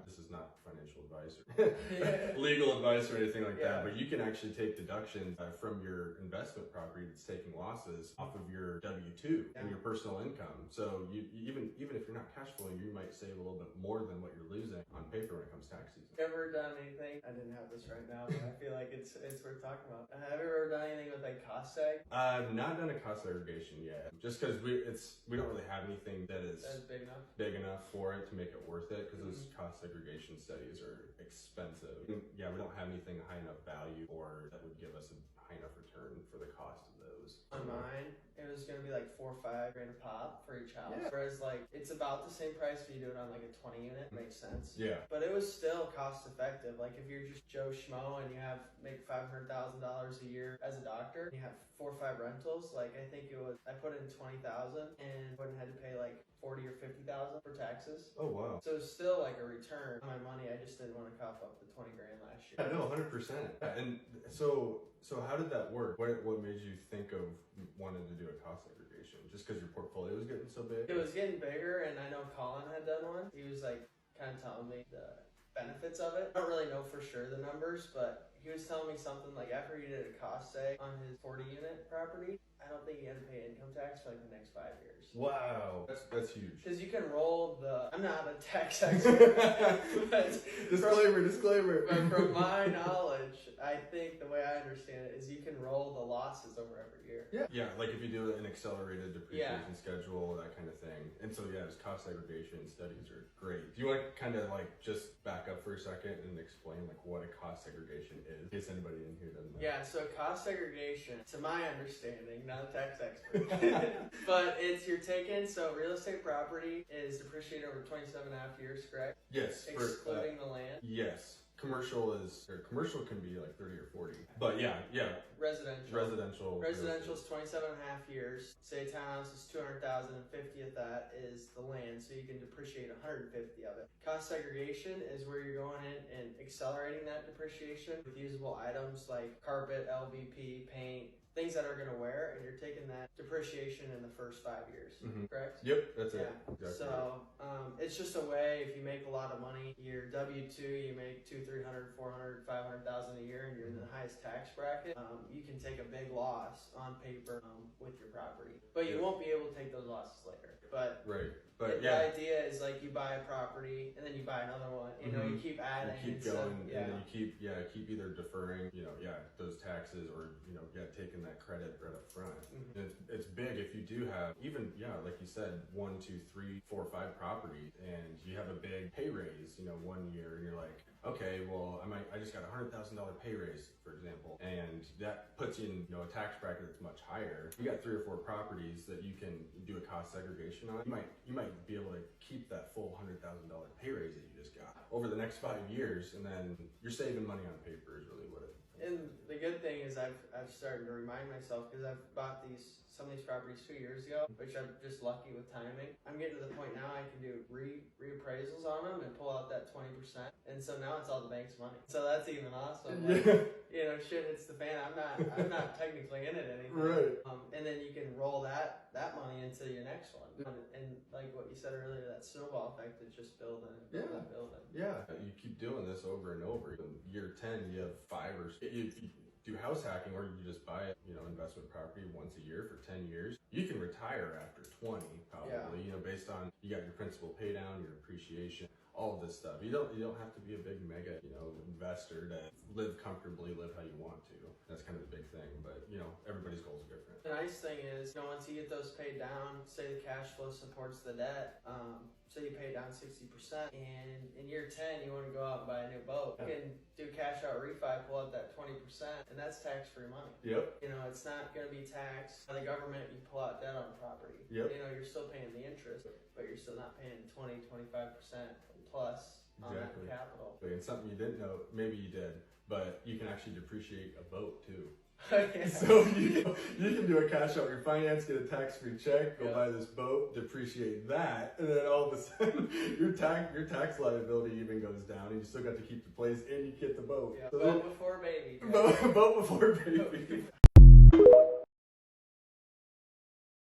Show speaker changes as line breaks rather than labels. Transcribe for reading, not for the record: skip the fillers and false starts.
this is not financial advice or legal advice or anything like that, but you can actually take deductions from your investment property that's taking losses off of your W-2 and your personal income. So you even if you're not cash flowing, you might save a little bit more than what you're losing on paper when it comes tax season.
Ever done anything? I didn't have this right now, but I feel like it's worth talking about. Have you ever done anything with like cost seg?
I've not done a cost segregation yet, just because we don't really have anything that is big enough for it to make it worth it, because those cost segregation studies are expensive. Yeah, we don't have anything high enough value or that would give us a high enough return for the cost of those.
On mine, it was gonna be like 4 or 5 grand a pop for each house. Whereas like it's about the same price if you do it on like a 20 unit. Makes sense.
Yeah.
But it was still cost effective. Like if you're just Joe Schmo and you make $500,000 a year as a doctor, and you have 4 or 5 rentals. Like I think I put in 20,000 and wouldn't had to pay like 40 or 50,000 for taxes.
Oh wow.
So it's still like a return on my money. I just didn't want to cough up the 20 grand last year.
I know, 100%. And so how did that work? What made you think of wanting to do a cost segregation? Just because your portfolio was getting so big?
It was getting bigger, and I know Colin had done one. He was like kind of telling me the benefits of it. I don't really know for sure the numbers, but he was telling me something like after he did a cost seg on his 40 unit property, I don't think he had to pay income tax for like the next 5 years.
Wow, that's huge.
Because you can roll I'm not a tax expert, but
disclaimer.
But from my knowledge, I think the way I understand it is you can roll the losses over every year.
Yeah, like if you do an accelerated depreciation schedule, that kind of thing. And so this cost segregation studies are great. Do you want to kind of like just back up for a second and explain like what a cost segregation is, in case anybody in here doesn't know?
Yeah, so cost segregation, to my understanding, not a tax expert, but you're taking, so real estate property is depreciated over 27.5 years, correct?
Yes.
Excluding the land?
Yes. Commercial can be like 30 or 40. But yeah. Residential
is 27.5 years. Say a townhouse is 200,000 and 50 of that is the land, so you can depreciate 150 of it. Cost segregation is where you're going in and accelerating that depreciation with usable items like carpet, LVP, paint, things that are going to wear, and you're taking that depreciation in the first 5 years, correct?
Yep, that's it.
Exactly. So it's just a way, if you make a lot of money, your W-2, you make 200, 300, 400, 500,000 a year, and you're in the highest tax bracket, you can take a big loss on paper with your property. But you won't be able to take those losses later. But the idea is like you buy a property and then you buy another one. You know, you keep adding.
You keep going, and then you keep either deferring, those taxes or taking that credit right up front. It's big if you do have even like you said 1, 2, 3, 4, 5 properties, and you have a big pay raise. 1 year, and you're like, okay, well I just got a $100,000 pay raise, for example, and that puts you in a tax bracket that's much higher. You got 3 or 4 properties that you can do a cost segregation on. You might be able to keep that full $100,000 pay raise that you just got over the next 5 years, and then you're saving money on paper is really what it.
And the good thing is I've started to remind myself, because I've bought some of these properties 2 years ago, which I'm just lucky with timing. I'm getting to the point now I can do reappraisals on them and pull out that 20%. And so now it's all the bank's money. So that's even awesome. Like, shit hits the fan. I'm not technically in it anymore.
Right.
And then you can roll that money into your next one. And like what you said earlier, that snowball effect is just building and building.
Yeah. You keep doing this over and over. In year 10, you have 5 or 6. If you do house hacking, or you just buy investment property once a year for 10 years, you can retire after 20 probably, based on you got your principal pay down, your appreciation, all of this stuff. You don't have to be a big mega investor to live comfortably, live how you want to. That's kind of the big thing, but everybody's goals are different.
The nice thing is, once you get those paid down, say the cash flow supports the debt, say you pay down 60%, and in year 10 you want to go out and buy a new boat, you can do cash out refi, pull out that 20%, and that's tax-free money.
Yep.
It's not going to be taxed by the government. You pull out debt on the property.
Yep.
You're still paying the interest, but you're still not paying 20, 25% plus on that capital.
And something you didn't know, maybe you did, but you can actually depreciate a boat too.
Yeah.
So you can do a cash out refinance, get a tax-free check, go buy this boat, depreciate that, and then all of a sudden your tax liability even goes down, and you still got to keep the place and you get the boat.
Yeah.
So
boat before baby.
Boat before baby.